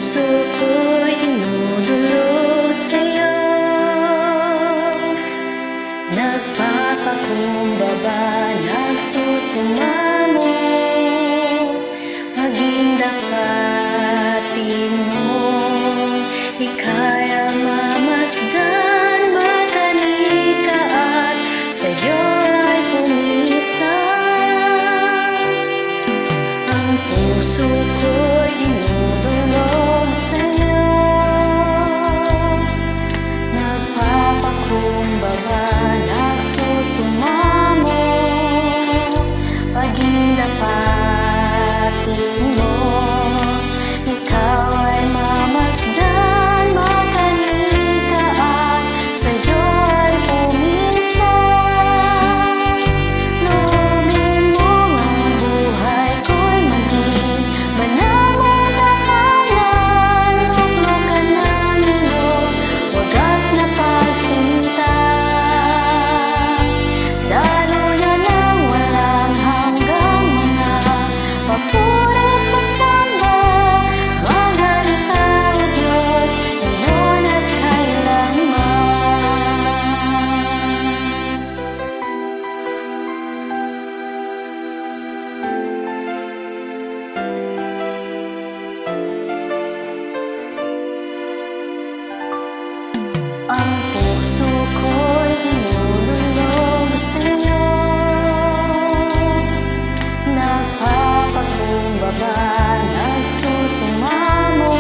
puso ko'y dinudulog sa'yo, nagpapakumbaba, nagsusumamo, maging dapatin mo, ika'y ang mamasdan, magkanig ka at sa'yo ay pumisan. Ang puso ko'y dinudulog sa'yo, nagpapakumbaba, nagsusumamo, paging dapatin mo, ikaw ay mamasdan, makanig ka at sa'yo ay pumisan. Loobin mo ang buhay ko'y maging banal mong tahanan, luklukan ng ilog, wagas na pagsinta, daluyan ng walang hanggang mga papuri at pagsamba, maghalita o Diyos, ngayon at kailanman. Ang puso ko'y dinudulog sa'yo, nagpapakumbaba, nagsusumamo,